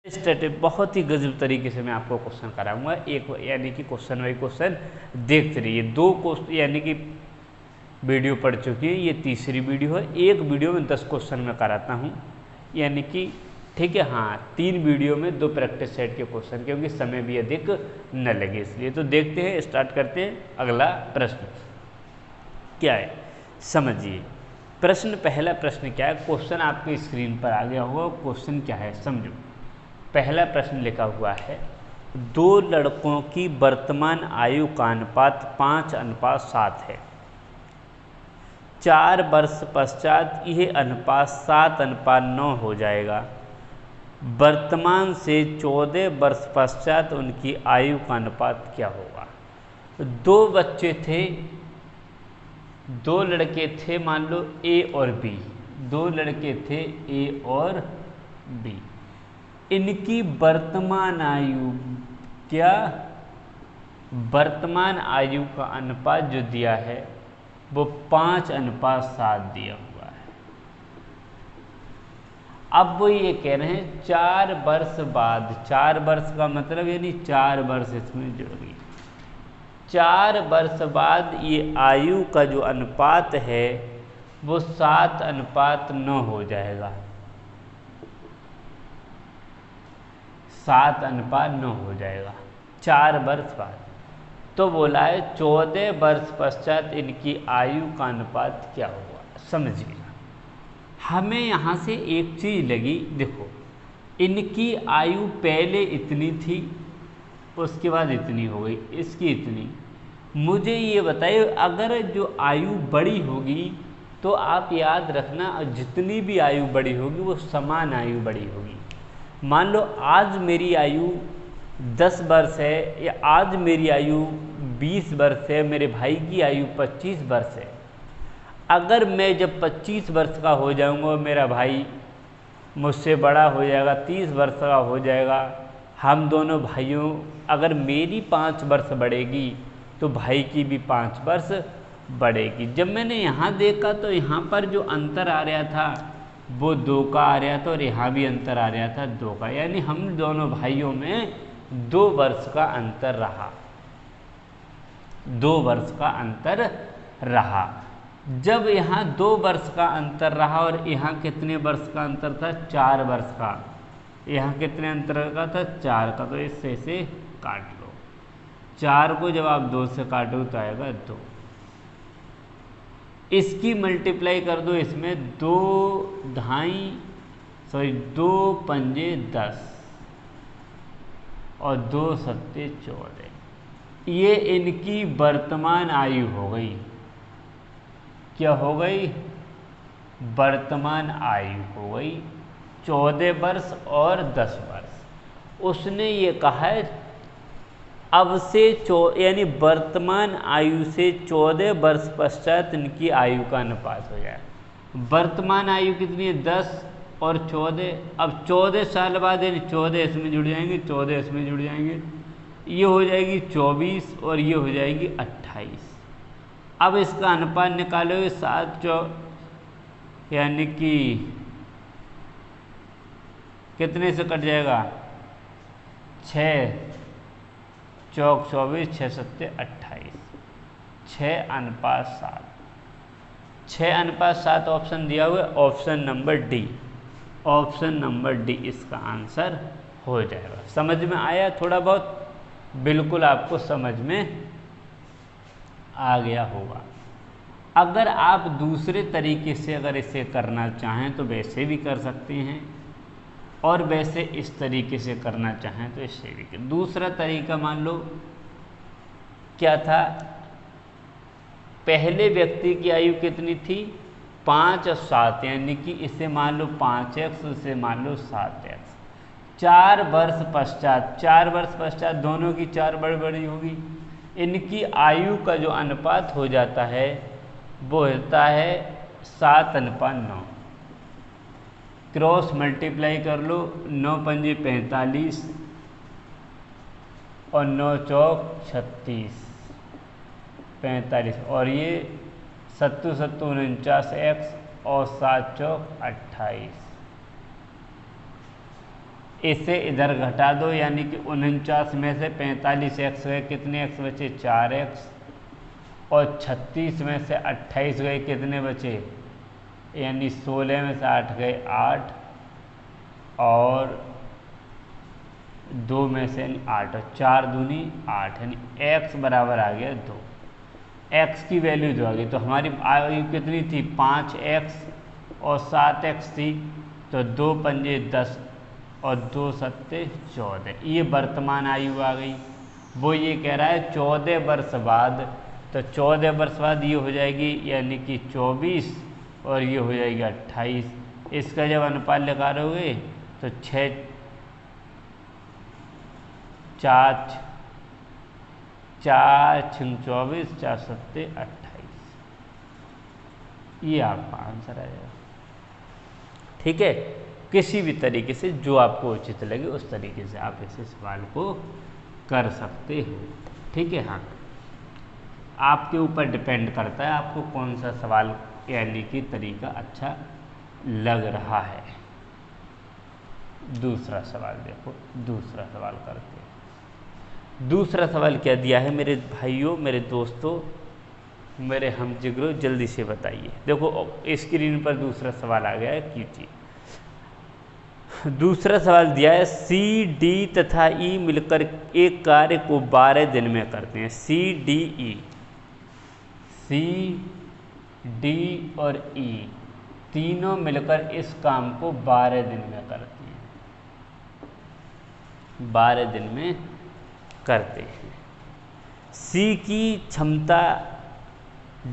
Step बहुत ही गजब तरीके से मैं आपको क्वेश्चन कराऊंगा। एक यानी कि क्वेश्चन बाई क्वेश्चन देखते रहिए। 2 क्वेश्चन यानी कि वीडियो पढ़ चुकी है, ये तीसरी वीडियो है। एक वीडियो में 10 क्वेश्चन मैं कराता हूँ, यानी कि ठीक है। हाँ, 3 वीडियो में 2 प्रैक्टिस सेट के क्वेश्चन, क्योंकि समय भी अधिक न लगे इसलिए। तो देखते हैं, स्टार्ट करते हैं। अगला प्रश्न क्या है समझिए। पहला प्रश्न क्या है, क्वेश्चन आपके स्क्रीन पर आ गया होगा। क्वेश्चन क्या है समझो। पहला प्रश्न लिखा हुआ है, 2 लड़कों की वर्तमान आयु का अनुपात 5:7 है। 4 वर्ष पश्चात यह अनुपात 7:9 हो जाएगा। वर्तमान से 14 वर्ष पश्चात उनकी आयु का अनुपात क्या होगा। 2 बच्चे थे, 2 लड़के थे, मान लो ए और बी। 2 लड़के थे ए और बी। इनकी वर्तमान आयु क्या, वर्तमान आयु का अनुपात जो दिया है वो 5:7 दिया हुआ है। अब वो ये कह रहे हैं 4 वर्ष बाद, 4 वर्ष का मतलब यानी 4 वर्ष इसमें जुड़ गई। 4 वर्ष बाद ये आयु का जो अनुपात है वो 7:9 हो जाएगा। 7:9 हो जाएगा 4 वर्ष बाद। तो बोला है 14 वर्ष पश्चात इनकी आयु का अनुपात क्या होगा। समझिएगा, हमें यहाँ से एक चीज लगी। देखो, इनकी आयु पहले इतनी थी, उसके बाद इतनी हो गई, इसकी इतनी। मुझे ये बताइए, अगर जो आयु बड़ी होगी तो आप याद रखना, जितनी भी आयु बड़ी होगी वो समान आयु बड़ी होगी। मान लो आज मेरी आयु 10 वर्ष है, या आज मेरी आयु 20 वर्ष है, मेरे भाई की आयु 25 वर्ष है। अगर मैं जब 25 वर्ष का हो जाऊंगा और मेरा भाई मुझसे बड़ा हो जाएगा, 30 वर्ष का हो जाएगा, हम दोनों भाइयों, अगर मेरी 5 वर्ष बढ़ेगी तो भाई की भी 5 वर्ष बढ़ेगी। जब मैंने यहाँ देखा तो यहाँ पर जो अंतर आ रहा था वो 2 का आ रहा था, और यहाँ भी अंतर आ रहा था 2 का, यानी हम दोनों भाइयों में 2 वर्ष का अंतर रहा। 2 वर्ष का अंतर रहा। जब यहाँ 2 वर्ष का अंतर रहा और यहाँ कितने वर्ष का अंतर था, 4 वर्ष का। यहाँ कितने अंतर का था, 4 का। तो इससे इसे काट लो। 4 को जब आप 2 से काटो तो आएगा 2। इसकी मल्टीप्लाई कर दो इसमें, 2 पंजे 10 और 2 सत्ते 14। ये इनकी वर्तमान आयु हो गई। क्या हो गई, वर्तमान आयु हो गई 14 वर्ष और 10 वर्ष। उसने ये कहा है अब से यानी वर्तमान आयु से 14 वर्ष पश्चात इनकी आयु का अनुपात हो जाए। वर्तमान आयु कितनी है, 10 और 14। अब 14 साल बाद यानी 14 इसमें जुड़ जाएंगे, 14 इसमें जुड़ जाएंगे, ये हो जाएगी 24 और ये हो जाएगी 28। अब इसका अनुपात निकालोगे 7 यानी कि कितने से कट जाएगा, 6 चौक 24, 6 सत्ते 28, 6:7। 6:7 ऑप्शन दिया हुआ है, option number D. Option number D इसका आंसर हो जाएगा। समझ में आया थोड़ा बहुत, बिल्कुल आपको समझ में आ गया होगा। अगर आप दूसरे तरीके से अगर इसे करना चाहें तो वैसे भी कर सकते हैं, और वैसे इस तरीके से करना चाहें तो इससे भी। दूसरा तरीका मान लो क्या था, पहले व्यक्ति की आयु कितनी थी, 5 और 7, यानी कि इसे मान लो 5x, इसे मान लो 7x। 4 वर्ष पश्चात, 4 वर्ष पश्चात दोनों की 4 बड़ी बड़ी होगी। इनकी आयु का जो अनुपात हो जाता है वो होता है 7:9। क्रॉस मल्टीप्लाई कर लो, 9 पंजे 45 और 9 चौक 36, 45, और ये 7 7 49x और 7 चौक 28। इसे इधर घटा दो, यानी कि 49 में से 45x गए, कितने x बचे 4x, और 36 में से 28 गए, कितने बचे, यानी 16 में से 8 गए 8, और 2 में से 8, और 4 दूनी 8, यानी x बराबर आ गया 2। x की वैल्यू जो आ गई, तो हमारी आयु कितनी थी 5x और 7x थी, तो 2 पंजे 10 और 2 सत्ते 14, ये वर्तमान आयु आ गई। वो ये कह रहा है 14 वर्ष बाद, तो 14 वर्ष बाद ये हो जाएगी यानी कि 24, और ये हो जाएगी 28। इसका जब अनुपात निकालोगे तो 6 4 6 24, 4 सत्ते 28, ये आपका आंसर आ जाएगा। ठीक है, किसी भी तरीके से जो आपको उचित लगे उस तरीके से आप इस सवाल को कर सकते हो। ठीक है, हाँ, आपके ऊपर डिपेंड करता है आपको कौन सा सवाल यानी कि तरीका अच्छा लग रहा है। दूसरा सवाल देखो, दूसरा सवाल करते हैं। दूसरा सवाल क्या दिया है मेरे भाइयों, मेरे दोस्तों, मेरे हम जिगरो, जल्दी से बताइए। देखो स्क्रीन पर दूसरा सवाल आ गया है, कीजिए। दूसरा सवाल दिया है सी डी तथा ई मिलकर एक कार्य को 12 दिन में करते हैं। C D E, C D और ई तीनों मिलकर इस काम को 12 दिन में करते हैं, 12 दिन में करते हैं। सी की क्षमता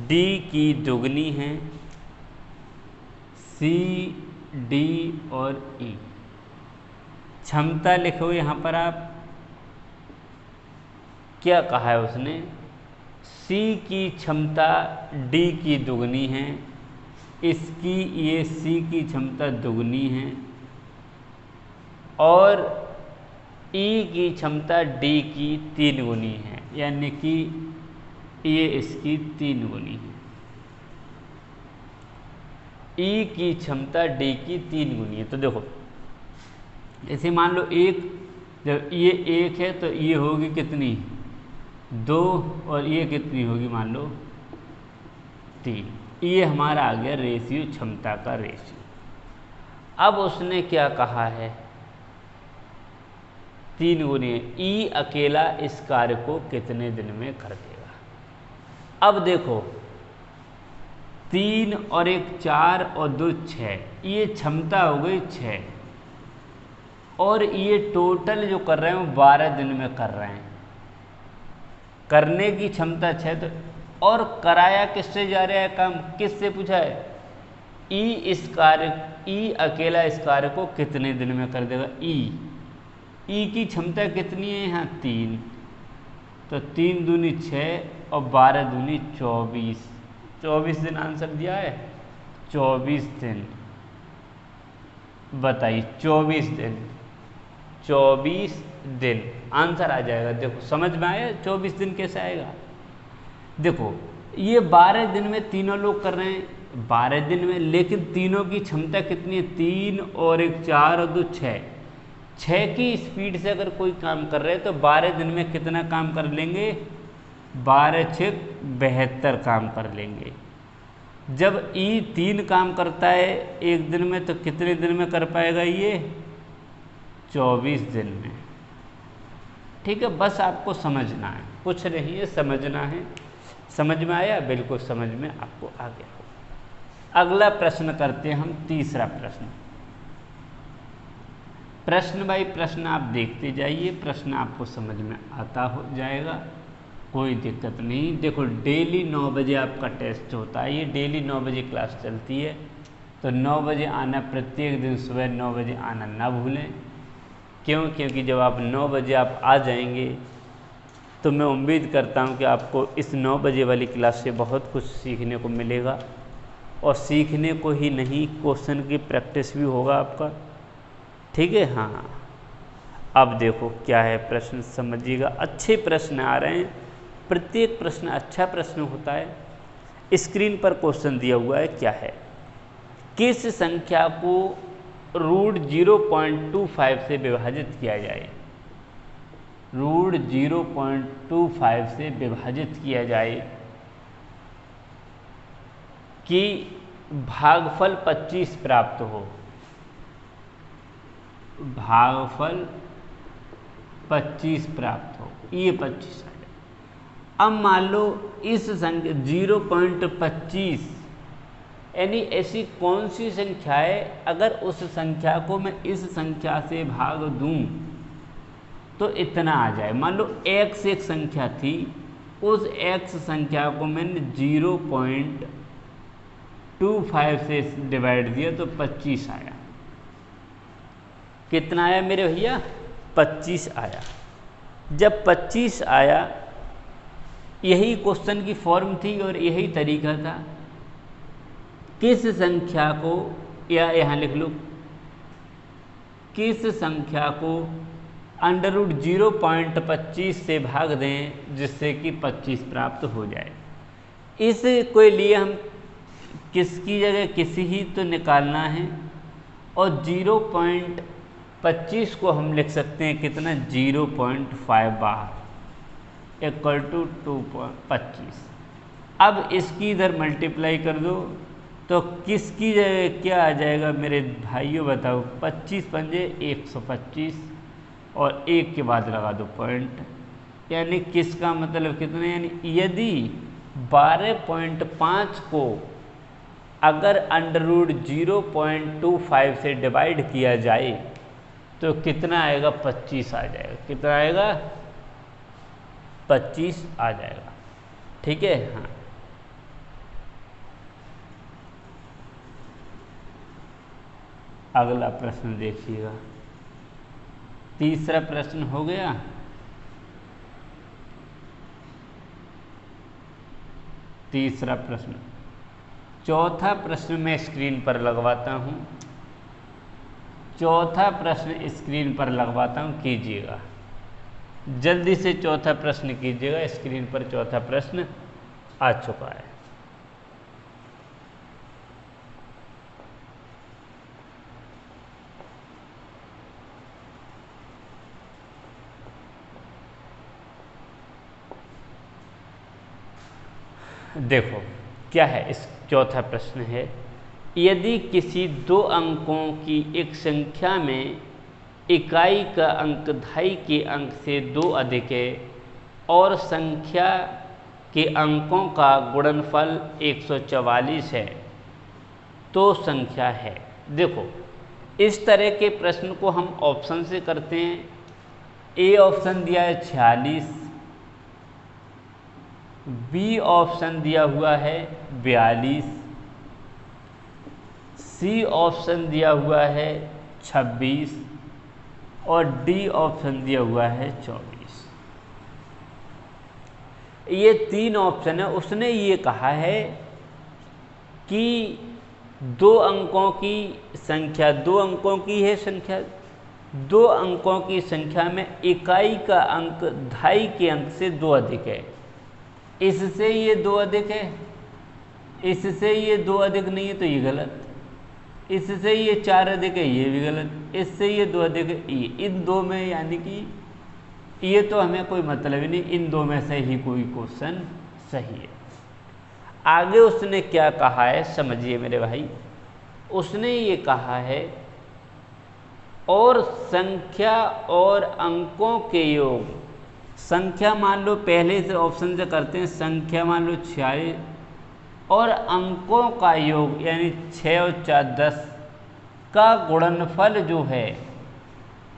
डी की दुगनी है। सी डी और ई क्षमता लिखो यहाँ पर आप, क्या कहा है उसने, सी की क्षमता डी की दुगनी है, इसकी ये सी की क्षमता दुगनी है, और ई की क्षमता डी की 3 गुनी है, यानी कि ये इसकी 3 गुनी है। ई की क्षमता डी की 3 गुनी है। तो देखो ऐसे मान लो एक, जब ये 1 है तो ये होगी कितनी 2, और ये कितनी होगी मान लो 3। ये हमारा आ गया रेशियो, क्षमता का रेशियो। अब उसने क्या कहा है, 3 गुनी है। ई अकेला इस कार्य को कितने दिन में कर देगा। अब देखो 3 और 1 4 और 2 6, ये क्षमता हो गई 6, और ये टोटल जो कर रहे हैं वो 12 दिन में कर रहे हैं। करने की क्षमता 6, तो और कराया किससे जा रहा है काम, किससे पूछा है, ई इस कार्य, ई अकेला इस कार्य को कितने दिन में कर देगा। ई की क्षमता कितनी है यहाँ 3, तो 3 दूनी 6 और 12 दूनी 24, 24 दिन आंसर दिया है। 24 दिन, बताइए 24 दिन, 24 दिन आंसर आ जाएगा। देखो समझ में आया 24 दिन कैसे आएगा। देखो ये 12 दिन में तीनों लोग कर रहे हैं, 12 दिन में, लेकिन तीनों की क्षमता कितनी है, 3 और 1 4 और 2 6, 6 की स्पीड से अगर कोई काम कर रहे हैं तो 12 दिन में कितना काम कर लेंगे, 12 6 72 काम कर लेंगे। जब ई 3 काम करता है एक दिन में, तो कितने दिन में कर पाएगा ये, 24 दिन में। ठीक है, बस आपको समझना है, कुछ नहीं है, समझना है। समझ में आया, बिल्कुल समझ में आपको आ गया। अगला प्रश्न करते हैं हम, तीसरा प्रश्न। प्रश्न बाई प्रश्न आप देखते जाइए, प्रश्न आपको समझ में आता हो जाएगा, कोई दिक्कत नहीं। देखो डेली 9 बजे आपका टेस्ट होता है, ये डेली 9 बजे क्लास चलती है, तो 9 बजे आना, प्रत्येक दिन सुबह 9 बजे आना ना भूलें। क्यों, क्योंकि जब आप 9 बजे आप आ जाएंगे तो मैं उम्मीद करता हूं कि आपको इस 9 बजे वाली क्लास से बहुत कुछ सीखने को मिलेगा, और सीखने को ही नहीं, क्वेश्चन की प्रैक्टिस भी होगा आपका। ठीक है, हाँ। अब देखो क्या है प्रश्न, समझिएगा। अच्छे प्रश्न आ रहे हैं, प्रत्येक प्रश्न अच्छा प्रश्न होता है। स्क्रीन पर क्वेश्चन दिया हुआ है, क्या है, किस संख्या को √0.25 से विभाजित किया जाए, √0.25 से विभाजित किया जाए कि भागफल 25 प्राप्त हो, भागफल 25 प्राप्त हो, ये 25 आ जाए। अब मान लो इस संख्या 0.25 यानी ऐसी कौन सी संख्या है अगर उस संख्या को मैं इस संख्या से भाग दूं तो इतना आ जाए। मान लो x एक संख्या थी, उस x संख्या को मैंने 0.25 से डिवाइड दिया तो 25 आया। कितना आया मेरे भैया? 25 आया। जब 25 आया, यही क्वेश्चन की फॉर्म थी और यही तरीका था। किस संख्या को, या यहाँ लिख लो, किस संख्या को √0.25 से भाग दें जिससे कि 25 प्राप्त हो जाए। इसके लिए हम किसकी जगह किसी ही तो निकालना है, और 0.25 को हम लिख सकते हैं कितना, 0.5 बाहर इक्वल टू 2.25। अब इसकी इधर मल्टीप्लाई कर दो तो किसकी जगह क्या आ जाएगा मेरे भाइयों, बताओ। 25 पंजे 125 और 1 के बाद लगा दो पॉइंट, यानी किसका मतलब कितना, यानी यदि 12.5 को अगर √0.25 से डिवाइड किया जाए तो कितना आएगा, 25 आ जाएगा। कितना आएगा, 25 आ जाएगा। ठीक है, हाँ। अगला प्रश्न देखिएगा, तीसरा प्रश्न हो गया। तीसरा प्रश्न, चौथा प्रश्न मैं स्क्रीन पर लगवाता हूं, चौथा प्रश्न स्क्रीन पर लगवाता हूं, कीजिएगा जल्दी से। चौथा प्रश्न कीजिएगा, स्क्रीन पर चौथा प्रश्न आ चुका है। देखो क्या है, इस चौथा प्रश्न है, यदि किसी 2 अंकों की एक संख्या में इकाई का अंक दहाई के अंक से 2 अधिक है और संख्या के अंकों का गुणनफल 144 है तो संख्या है। देखो इस तरह के प्रश्न को हम ऑप्शन से करते हैं। ए ऑप्शन दिया है 46, बी ऑप्शन दिया हुआ है 42, सी ऑप्शन दिया हुआ है 26 और डी ऑप्शन दिया हुआ है 24। ये 3 ऑप्शन है। उसने ये कहा है कि 2 अंकों की संख्या, 2 अंकों की है संख्या, 2 अंकों की संख्या में इकाई का अंक दहाई के अंक से 2 अधिक है। इससे ये 2 अधिक है, इससे ये 2 अधिक नहीं है तो ये गलत, इससे ये 4 अधिक है ये भी गलत, इससे ये 2 अधिक है ये, इन 2 में, यानी कि ये तो हमें कोई मतलब ही नहीं, इन 2 में से ही कोई क्वेश्चन सही है। आगे उसने क्या कहा है समझिए मेरे भाई। उसने ये कहा है और संख्या और अंकों के योग, संख्या मान लो पहले से ऑप्शन से करते हैं, संख्या मान लो 46 और अंकों का योग यानी 6 और 4 10 का गुणनफल जो है,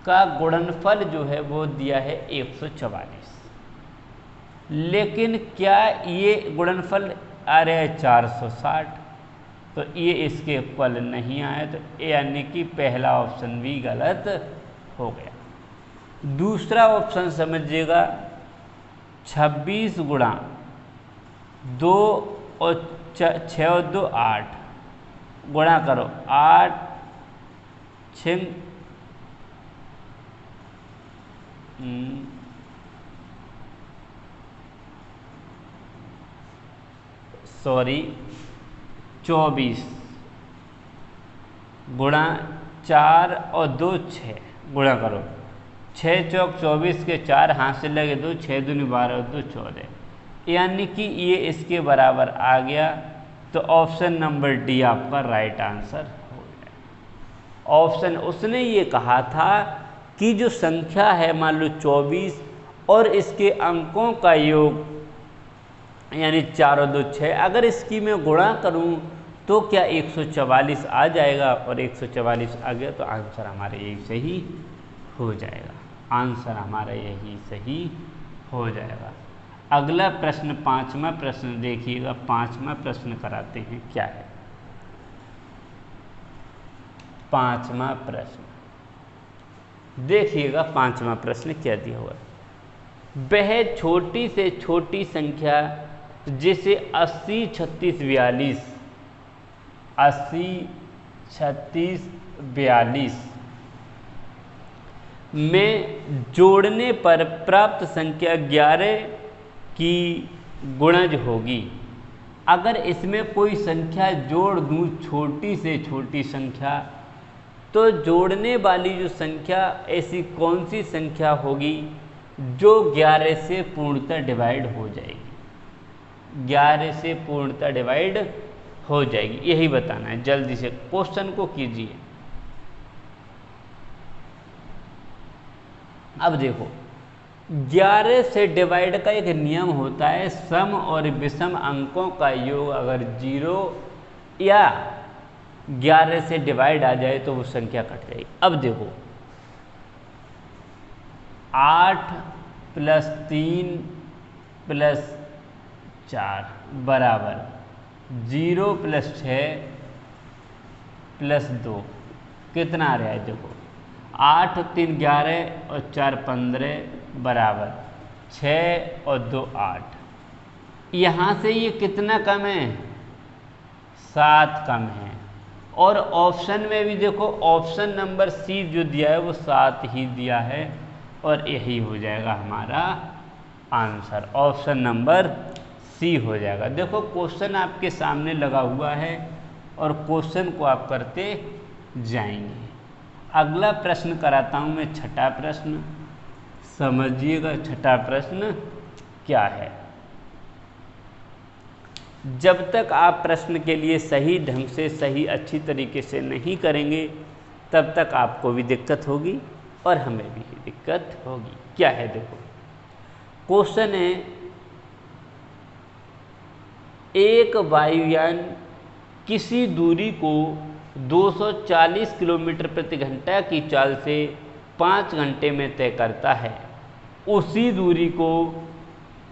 का गुणनफल जो है वो दिया है 144। लेकिन क्या ये गुणनफल आ रहा है 460, तो ये इसके इक्वल नहीं आया, तो यानी कि पहला ऑप्शन भी गलत हो गया। दूसरा ऑप्शन समझिएगा, 26 गुणा 2 और 6 और 2 8, गुणा करो 8 6 सॉरी 24 गुणा 4 और 2 6 गुणा करो, 6 चौक 24 के 4 हाथ से लगे 2, 6 दूनी 12 और 2 14, यानी कि ये इसके बराबर आ गया। तो ऑप्शन नंबर डी आपका राइट आंसर हो गया। ऑप्शन उसने ये कहा था कि जो संख्या है मान लो 24 और इसके अंकों का योग यानी 4 और 2 6, अगर इसकी मैं गुणा करूं तो क्या 144 आ जाएगा, और 144 आ गया तो आंसर हमारा यही सही हो जाएगा। आंसर हमारा यही सही हो जाएगा। अगला प्रश्न 5वां प्रश्न देखिएगा। 5वां प्रश्न कराते हैं क्या है। 5वां प्रश्न देखिएगा। 5वां प्रश्न क्या दिया हुआ है। वह छोटी से छोटी संख्या जिसे 80 36 42 80 36 42 में जोड़ने पर प्राप्त संख्या 11 की गुणज होगी। अगर इसमें कोई संख्या जोड़ दूं, छोटी से छोटी संख्या, तो जोड़ने वाली जो संख्या ऐसी कौन सी संख्या होगी जो 11 से पूर्णतः डिवाइड हो जाएगी। 11 से पूर्णतः डिवाइड हो जाएगी, यही बताना है। जल्दी से क्वेश्चन को कीजिए। अब देखो 11 से डिवाइड का एक नियम होता है, सम और विषम अंकों का योग अगर 0 या 11 से डिवाइड आ जाए तो वो संख्या कट जाएगी। अब देखो 8 + 3 + 4 बराबर 0 + 6 + 2 कितना आ रहा है। देखो 8 और 3 11 और 4 15 बराबर 6 और 2 8। यहाँ से ये कितना कम है, 7 कम है। और ऑप्शन में भी देखो ऑप्शन नंबर सी जो दिया है वो 7 ही दिया है, और यही हो जाएगा हमारा आंसर। ऑप्शन नंबर सी हो जाएगा। देखो क्वेश्चन आपके सामने लगा हुआ है और क्वेश्चन को आप करते जाएंगे। अगला प्रश्न कराता हूं मैं, छठा प्रश्न। समझिएगा छठा प्रश्न क्या है। जब तक आप प्रश्न के लिए सही ढंग से, सही अच्छी तरीके से नहीं करेंगे तब तक आपको भी दिक्कत होगी और हमें भी दिक्कत होगी। क्या है देखो, क्वेश्चन है एक वायुयान किसी दूरी को 240 किलोमीटर प्रति घंटा की चाल से 5 घंटे में तय करता है। उसी दूरी को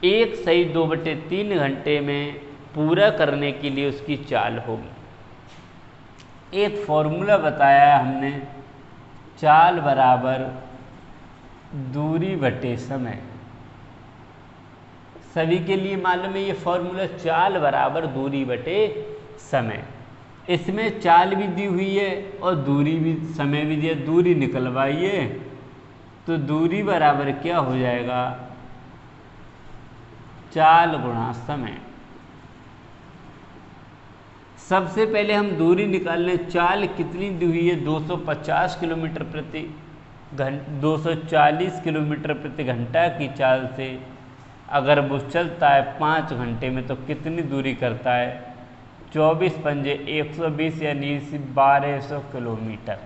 1/2/3 घंटे में पूरा करने के लिए उसकी चाल होगी। एक फॉर्मूला बताया है हमने, चाल बराबर दूरी बटे समय। सभी के लिए मालूम है ये फॉर्मूला, चाल बराबर दूरी बटे समय। इसमें चाल भी दी हुई है और दूरी भी, समय भी दिया। दूरी निकलवाइए तो दूरी बराबर क्या हो जाएगा, चाल गुणा समय। सबसे पहले हम दूरी निकाल लें। चाल कितनी दी हुई है, 250 किलोमीटर प्रति घंटा, 240 किलोमीटर प्रति घंटा की चाल से अगर वो चलता है 5 घंटे में तो कितनी दूरी करता है, 24 पंजे 120 यानी 1200 किलोमीटर।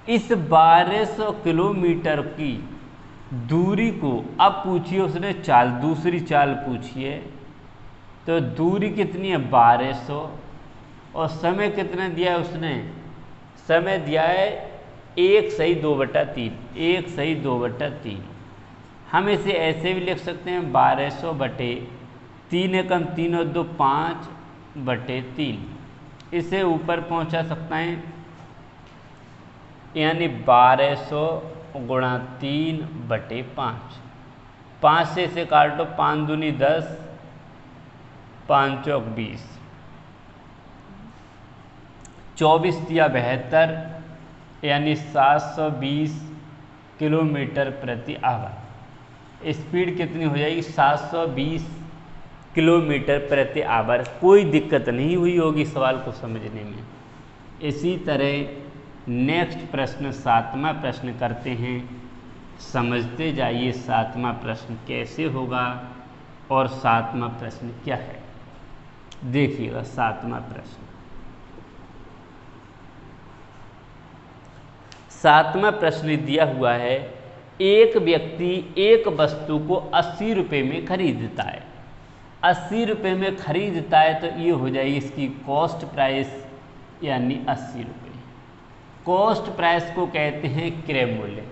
इस 1200 किलोमीटर की दूरी को अब पूछिए उसने चाल, दूसरी चाल पूछिए तो दूरी कितनी है 1200, और समय कितना दिया है उसने, समय दिया है 1/2/3, 1/2/3। हम इसे ऐसे भी लिख सकते हैं 1200 बटे 3 एकम 3 और 2 5/3। इसे ऊपर पहुंचा सकता है, यानी 1200 गुणा 3/5। 5 से इसे काट दो, 5 दूनी 10, 5 चौक 20, 24 दिया 72, यानी 720 किलोमीटर प्रति आवर। स्पीड कितनी हो जाएगी, 720 किलोमीटर प्रति आवर। कोई दिक्कत नहीं हुई होगी सवाल को समझने में। इसी तरह नेक्स्ट प्रश्न 7वां प्रश्न करते हैं। समझते जाइए 7वां प्रश्न कैसे होगा और 7वां प्रश्न क्या है। देखिएगा 7वां प्रश्न। 7वां प्रश्न दिया हुआ है, एक व्यक्ति एक वस्तु को 80 रुपये में खरीदता है। 80 रुपये में खरीदता है तो ये हो जाएगी इसकी कॉस्ट प्राइस, यानी 80 रुपये। कॉस्ट प्राइस को कहते हैं क्रय मूल्य।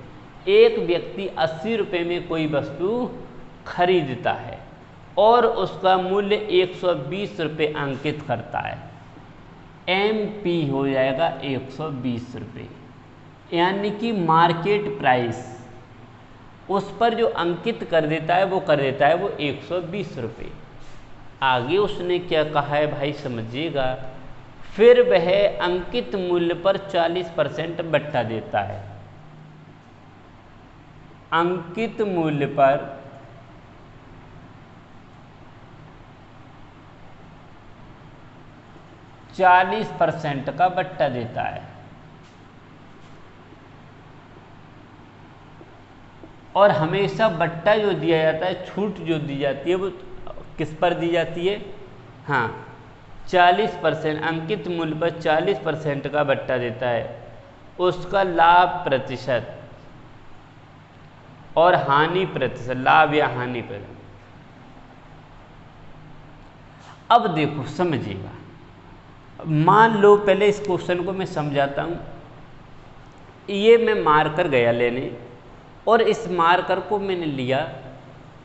एक व्यक्ति 80 रुपये में कोई वस्तु खरीदता है और उसका मूल्य 120 रुपये अंकित करता है। MP हो जाएगा 120 रुपये, यानी कि मार्केट प्राइस उस पर जो अंकित कर देता है वो 120 रुपये। आगे उसने क्या कहा है भाई समझिएगा, फिर वह अंकित मूल्य पर 40% बट्टा देता है। अंकित मूल्य पर 40% का बट्टा देता है और हमेशा बट्टा जो दिया जाता है, छूट जो दी जाती है वो किस पर दी जाती है? हाँ, 40%। अंकित मूल्य पर 40% का बट्टा देता है। उसका लाभ प्रतिशत और हानि प्रतिशत, लाभ या हानि प्रतिशत। अब देखो समझिएगा, मान लो पहले इस क्वेश्चन को मैं समझाता हूं। ये मैं मार्कर गया लेने और इस मार्कर को मैंने लिया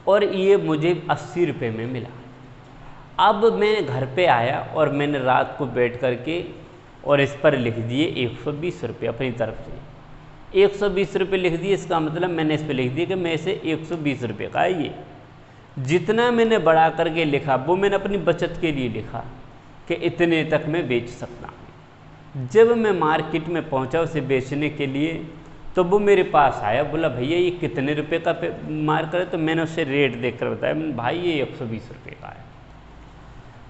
और ये मुझे 80 रुपये में मिला। अब मैं घर पे आया और मैंने रात को बैठ करके और इस पर लिख दिए 120 रुपये अपनी तरफ से। 120 रुपये लिख दिए, इसका मतलब मैंने इस पर लिख दिया कि मैं इसे 120 रुपये का है। ये जितना मैंने बढ़ा करके लिखा वो मैंने अपनी बचत के लिए लिखा कि इतने तक मैं बेच सकता हूँ। जब मैं मार्केट में पहुँचा उसे बेचने के लिए तो वो मेरे पास आया, बोला भैया ये कितने रुपए का मार्कर है? तो मैंने उससे रेट देखकर बताया, भाई ये 120 रुपये का है।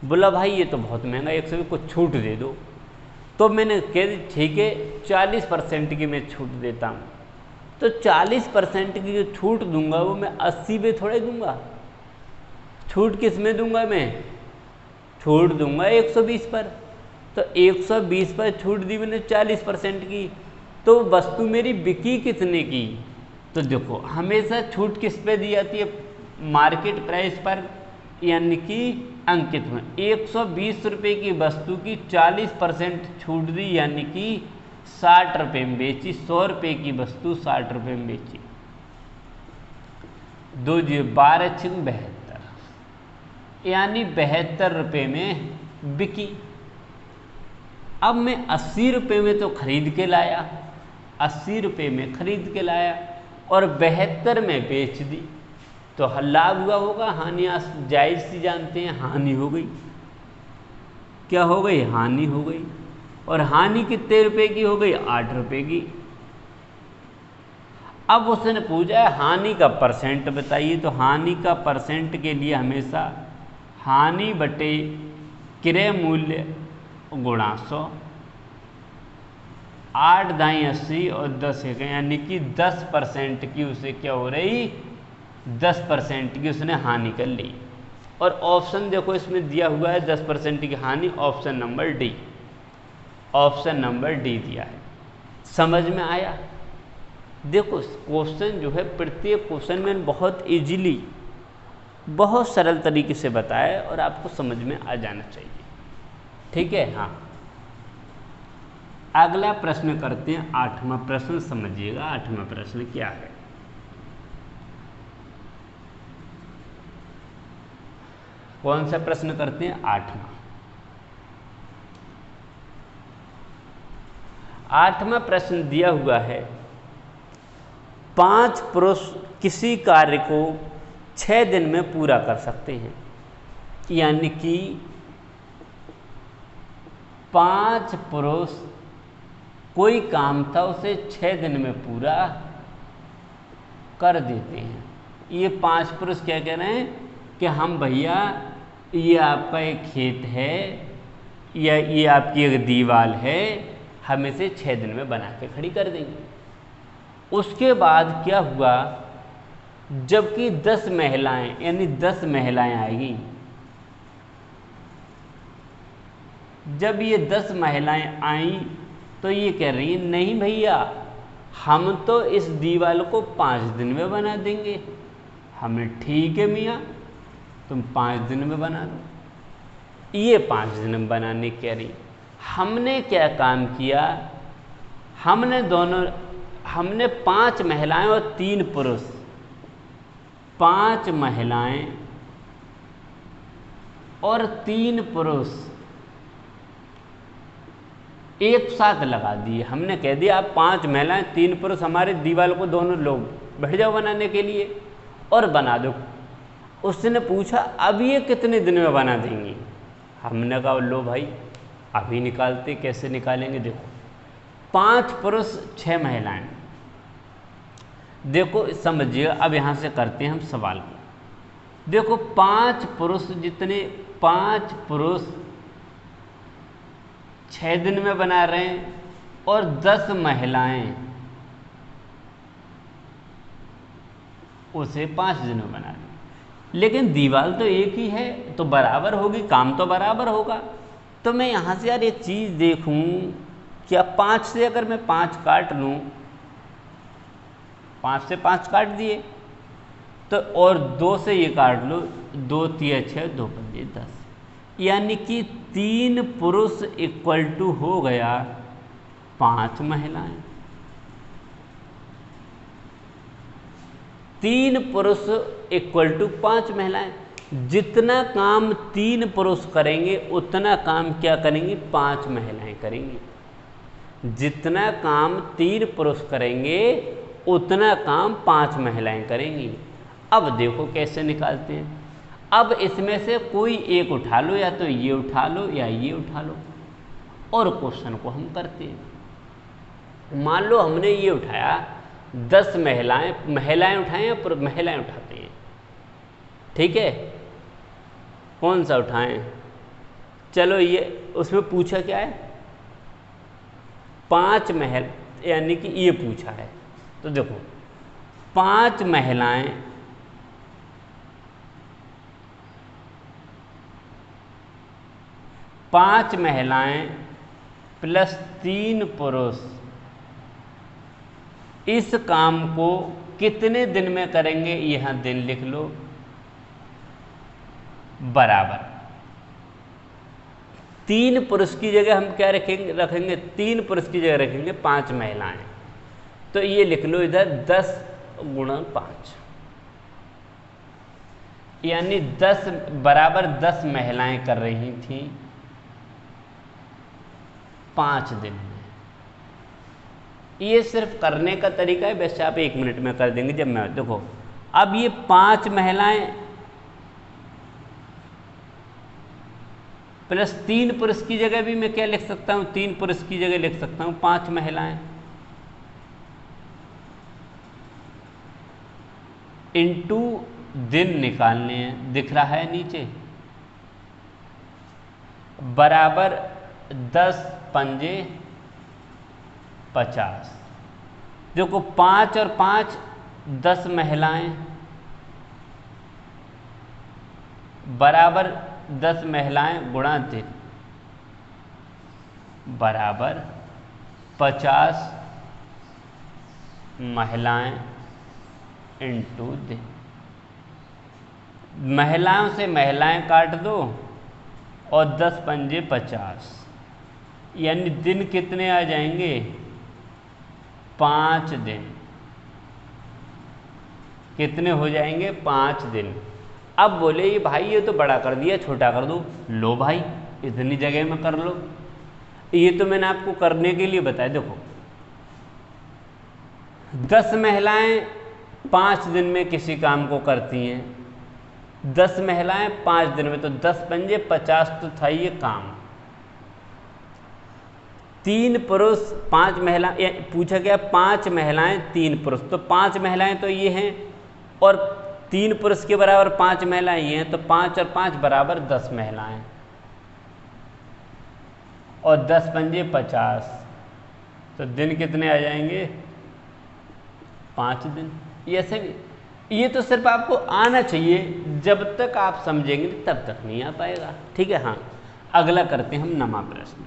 बोला भाई ये तो बहुत महंगा, 120 को छूट दे दो। तो मैंने कह दी ठीक है 40% की मैं छूट देता हूँ। तो 40% की जो छूट दूंगा वो मैं 80 पे थोड़े दूंगा। छूट किस में दूंगा? मैं छूट दूंगा 120 पर। तो 120 पर छूट दी मैंने 40% की, तो वस्तु मेरी बिकी कितने की? तो देखो हमेशा छूट किस पे दी जाती है? मार्केट प्राइस पर, यानी कि अंकित में। 120 रुपये की वस्तु की 40% छूट दी, यानी कि 60 रुपये में बेची। 100 रुपये की वस्तु 60 रुपये में बेची। 2 12 72, यानी 72 रुपये में बिकी। अब मैं 80 रुपये में तो खरीद के लाया, 80 रुपये में खरीद के लाया और 72 में बेच दी, तो लाभ हुआ होगा, हानि जायज़ सी जानते हैं, हानि हो गई। क्या हो गई? हानि हो गई। और हानि कितने रुपए की हो गई? 8 रुपये की। अब उसने पूछा है हानि का परसेंट बताइए, तो हानि का परसेंट के लिए हमेशा हानि बटे क्रय मूल्य गुणा 100। 8 दाई 80 और 10 एक, यानी कि 10% की उसे क्या हो रही? 10% की उसने हानि कर ली। और ऑप्शन देखो इसमें दिया हुआ है 10% की हानि, option number D. Option number D दिया है। समझ में आया? देखो क्वेश्चन जो है, प्रत्येक क्वेश्चन में बहुत इजीली, बहुत सरल तरीके से बताया और आपको समझ में आ जाना चाहिए। ठीक है? हाँ, अगला प्रश्न करते हैं 8वां प्रश्न। समझिएगा 8वां प्रश्न क्या है। कौन सा प्रश्न करते हैं? 8वां। 8वां प्रश्न दिया हुआ है, 5 पुरुष किसी कार्य को 6 दिन में पूरा कर सकते हैं। यानी कि 5 पुरुष कोई काम था उसे 6 दिन में पूरा कर देते हैं। ये 5 पुरुष क्या कह रहे हैं कि हम भैया ये आपका एक खेत है या ये आपकी एक दीवार है, हम इसे 6 दिन में बना के खड़ी कर देंगे। उसके बाद क्या हुआ, जबकि 10 महिलाएं यानी 10 महिलाएं आएगी, जब ये 10 महिलाएं आई तो ये कह रही हैं नहीं भैया, हम तो इस दीवार को 5 दिन में बना देंगे। हमने ठीक है मियाँ, तुम 5 दिन में बना दो। ये 5 दिन में बनाने कह रही। हमने क्या काम किया, हमने 5 महिलाएं और 3 पुरुष, 5 महिलाएं और 3 पुरुष एक साथ लगा दिए। हमने कह दिया आप 5 महिलाएं 3 पुरुष हमारे दीवार को दोनों लोग बैठ जाओ बनाने के लिए और बना दो। उसने पूछा अब ये कितने दिन में बना देंगी। हमने कहा लो भाई अभी निकालते। कैसे निकालेंगे, देखो 5 पुरुष 6 महिलाएं। देखो समझिए, अब यहाँ से करते हैं हम सवाल को। देखो 5 पुरुष 6 दिन में बना रहे हैं और 10 महिलाएं उसे 5 दिन में बना रहे हैं, लेकिन दीवार तो एक ही है तो बराबर होगी, काम तो बराबर होगा। तो मैं यहाँ से यार एक चीज़ देखूँ, क्या 5 से अगर मैं 5 काट लूँ, 5 से 5 काट दिए तो, और 2 से ये काट लो, 2 3 6 2 5 10, यानी कि 3 पुरुष इक्वल टू हो गया 5 महिलाएं। 3 पुरुष इक्वल टू 5 महिलाएं। जितना काम 3 पुरुष करेंगे उतना काम क्या करेंगी, 5 महिलाएं करेंगी। जितना काम 3 पुरुष करेंगे उतना काम 5 महिलाएं करेंगी। अब देखो कैसे निकालते हैं। अब इसमें से कोई एक उठा लो, या तो ये उठा लो या ये उठा लो, और क्वेश्चन को हम करते हैं। मान लो हमने ये उठाया, 10 महिलाएं उठाएं या महिलाएं उठाते हैं, ठीक है, कौन सा उठाएं। चलो ये उसमें पूछा क्या है, 5 यानी कि ये पूछा है। तो देखो 5 महिलाएं प्लस 3 पुरुष इस काम को कितने दिन में करेंगे, यहां दिन लिख लो, बराबर 3 पुरुष की जगह हम क्या रखेंगे 3 पुरुष की जगह रखेंगे 5 महिलाएं। तो ये लिख लो इधर 10 गुणा 5, यानी 10 बराबर 10 महिलाएं कर रही थी 5 दिन में। ये सिर्फ करने का तरीका है, वैसे आप 1 मिनट में कर देंगे। जब मैं देखो अब ये 5 महिलाएं प्लस 3 पुरुष की जगह भी मैं क्या लिख सकता हूं, 3 पुरुष की जगह लिख सकता हूं 5 महिलाएं इंटू दिन निकालने हैं, दिख रहा है नीचे, बराबर 10 पंजे 50। देखो 5 और 5 10 महिलाएं बराबर 10 महिलाएं गुणा दिन बराबर 50 महिलाएं इंटू दिन। महिलाओं से महिलाएं काट दो और 10 पंजे 50, यानी दिन कितने आ जाएंगे, 5 दिन। कितने हो जाएंगे, 5 दिन। अब बोले ये भाई ये तो बड़ा कर दिया, छोटा कर दो। लो भाई इतनी जगह में कर लो, ये तो मैंने आपको करने के लिए बताया। देखो 10 महिलाएं 5 दिन में किसी काम को करती हैं, 10 महिलाएं 5 दिन में, तो 10 पंजे 50 तो था ये काम। 3 पुरुष 5 महिला, पूछा गया 5 महिलाएं 3 पुरुष, तो 5 महिलाएं तो ये हैं और 3 पुरुष के बराबर 5 महिलाएं ये हैं, तो 5 और 5 बराबर 10 महिलाएं और 10 पंजे 50, तो दिन कितने आ जाएंगे? 5 दिन। ऐसे भी ये तो सिर्फ आपको आना चाहिए, जब तक आप समझेंगे तब तक नहीं आ पाएगा। ठीक है। हाँ, अगला करते हैं हम नमा प्रश्न।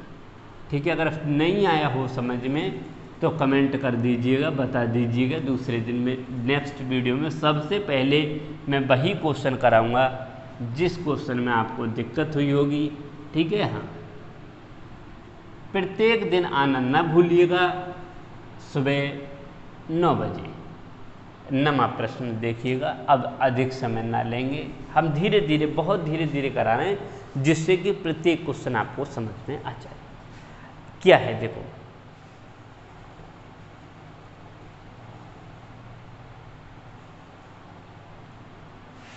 ठीक है, अगर नहीं आया हो समझ में तो कमेंट कर दीजिएगा, बता दीजिएगा। दूसरे दिन में नेक्स्ट वीडियो में सबसे पहले मैं वही क्वेश्चन कराऊंगा जिस क्वेश्चन में आपको दिक्कत हुई होगी। ठीक है। हाँ, प्रत्येक दिन आना न भूलिएगा, सुबह 9 बजे नमा प्रश्न देखिएगा। अब अधिक समय ना लेंगे, हम धीरे धीरे, बहुत धीरे धीरे करा रहे हैं, जिससे कि प्रत्येक क्वेश्चन आपको समझ में आ जाए। क्या है देखो,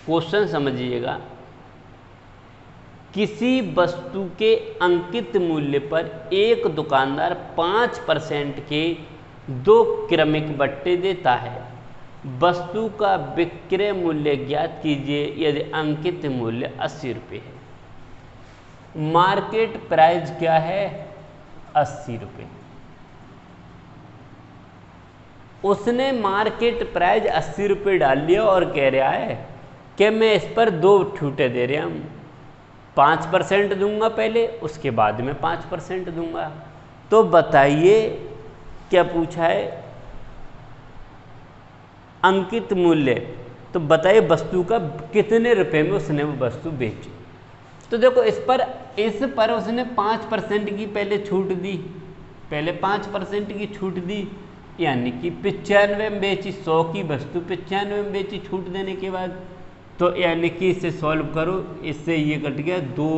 क्वेश्चन समझिएगा। किसी वस्तु के अंकित मूल्य पर एक दुकानदार 5% के 2 क्रमिक बट्टे देता है। वस्तु का विक्रय मूल्य ज्ञात कीजिए यदि अंकित मूल्य 80 रुपये है। मार्केट प्राइस क्या है? 80 रुपये। उसने मार्केट प्राइस 80 रुपये डाल दिया और कह रहा है कि मैं इस पर 2 छूटे दे रहा हूँ, 5% दूंगा पहले, उसके बाद में 5% दूंगा। तो बताइए क्या पूछा है? अंकित मूल्य। तो बताइए वस्तु का कितने रुपए में उसने वो वस्तु बेची। तो देखो इस पर उसने 5% की पहले छूट दी, पहले 5% की छूट दी, यानी कि 95 में बेची। 100 की वस्तु 95 में बेची छूट देने के बाद। तो यानी कि इसे सॉल्व करो, इससे ये कट गया 2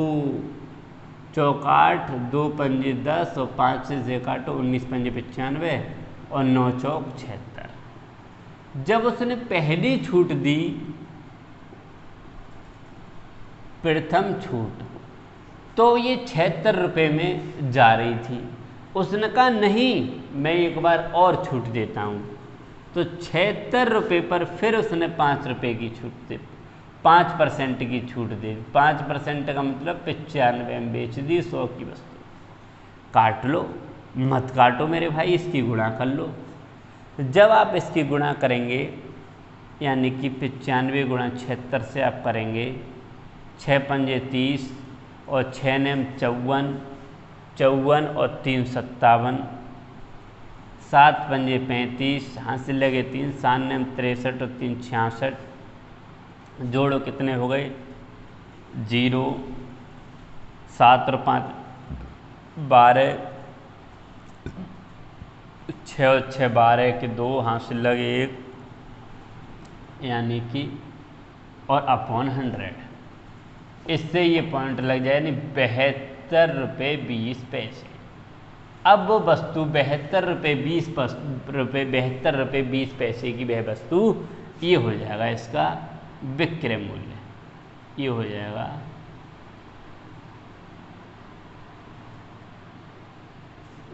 चौक 8, 2 पंजे 10 और 5 से काटो 19 पंजे 95 और 9 चौक 76। जब उसने पहली छूट दी, प्रथम छूट, तो ये 76 रुपये में जा रही थी। उसने कहा नहीं, मैं एक बार और छूट देता हूँ। तो 76 रुपये पर फिर उसने 5 रुपये की छूट दे, 5% की छूट दे। 5% का मतलब 95 में बेच दी 100 की वस्तु। काट लो, मत काटो मेरे भाई, इसकी गुणा कर लो। जब आप इसकी गुणा करेंगे, यानी कि 95 गुणा 76 से आप करेंगे, 6 पंजे 30 और 6 नेम 54, 54 और 3 57, 7 पंजे 35, हाथ से लगे 3, 7 नेम 63 और 3 66। जोड़ो कितने हो गए? 0, 7 और 5 12, 6 और 6 12 के 2, हाथ से लगे 1, यानी कि और अपॉन 100। इससे ये पॉइंट लग जाए, यानी 72 रुपये 20 पैसे। अब वो वस्तु 72 रुपये 20 पैसे की वह वस्तु, ये हो जाएगा इसका विक्रय मूल्य, ये हो जाएगा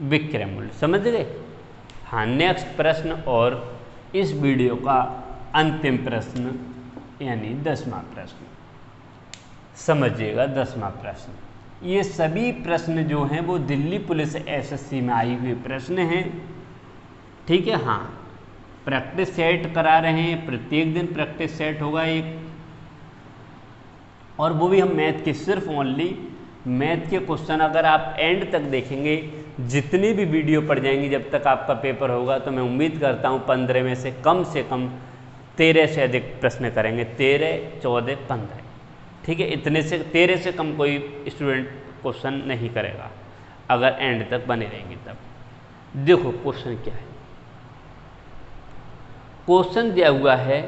विक्रय मूल्य। समझ गए? हाँ, नेक्स्ट प्रश्न और इस वीडियो का अंतिम प्रश्न, यानी 10वां प्रश्न। समझिएगा 10वां प्रश्न। ये सभी प्रश्न जो हैं वो दिल्ली पुलिस एसएससी में आई हुए प्रश्न हैं। ठीक है। हाँ, प्रैक्टिस सेट करा रहे हैं, प्रत्येक दिन प्रैक्टिस सेट होगा एक, और वो भी हम मैथ के, सिर्फ ओनली मैथ के क्वेश्चन। अगर आप एंड तक देखेंगे, जितनी भी वीडियो पड़ जाएंगी जब तक आपका पेपर होगा, तो मैं उम्मीद करता हूँ 15 में से कम 13 से अधिक प्रश्न करेंगे। 13, 14, 15। ठीक है, इतने से 13 से कम कोई स्टूडेंट क्वेश्चन नहीं करेगा अगर एंड तक बने रहेंगे तब। देखो क्वेश्चन क्या है। क्वेश्चन दिया हुआ है,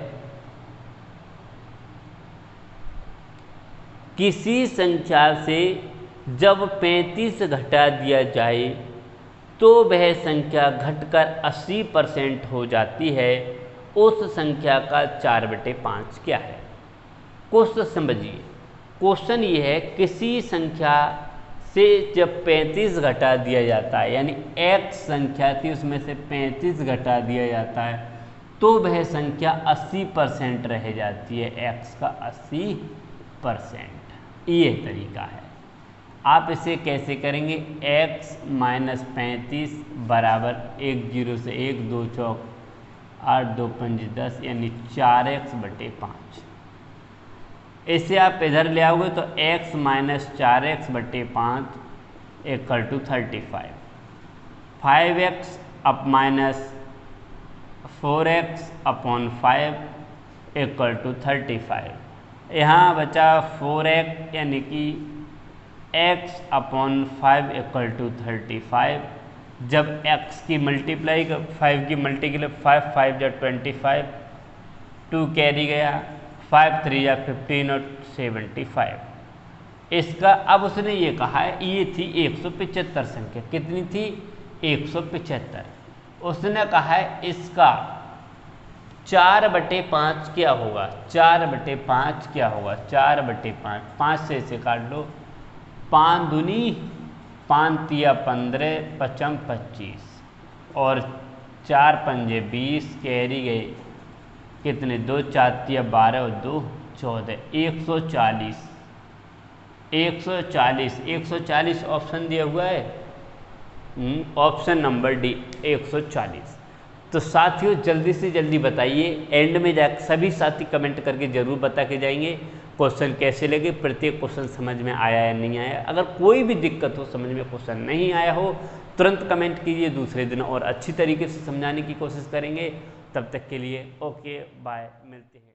किसी संख्या से जब 35 घटा दिया जाए तो वह संख्या घटकर 80% हो जाती है। उस संख्या का 4/5 क्या है? क्वेश्चन समझिए। क्वेश्चन ये है, किसी संख्या से जब 35 घटा दिया जाता है, यानी x संख्या थी उसमें से 35 घटा दिया जाता है, तो वह संख्या 80% रह जाती है। x का 80%, ये तरीका है। आप इसे कैसे करेंगे, x माइनस 35 बराबर 1 0 से 1 2 चौक 8 2 5 10 यानी 4x/5। इसे आप इधर ले आओगे तो x minus 4x/5 equal to 35। 5x up minus 4x/5 equal to 35। यहाँ बचा 4x यानी कि x/5 इक्वल टू 35। जब x की मल्टीप्लाई 5 की मल्टीप्लाई 5 5 जा 25, 2 कैरी गया, 5 3 या 15 और 75। इसका अब उसने ये कहा है, ये थी 175 संख्या, कितनी थी 175। उसने कहा है इसका 4/5 क्या होगा, 4/5 क्या होगा, 4/5, 5 से इसे काट लो, 5 दूनी 5 तिया 15 पचम 25 और 4 पंजे 20 कैरी गए कितने 2 4 तिया 12 और 2 14, 140। 140 ऑप्शन दिया हुआ है, ऑप्शन नंबर डी 140। तो साथियों जल्दी से जल्दी बताइए, एंड में जाकर सभी साथी कमेंट करके जरूर बता के जाएंगे क्वेश्चन कैसे लगे, प्रत्येक क्वेश्चन समझ में आया या नहीं आया। अगर कोई भी दिक्कत हो, समझ में क्वेश्चन नहीं आया हो, तुरंत कमेंट कीजिए, दूसरे दिन और अच्छी तरीके से समझाने की कोशिश करेंगे। तब तक के लिए ओके बाय, मिलते हैं।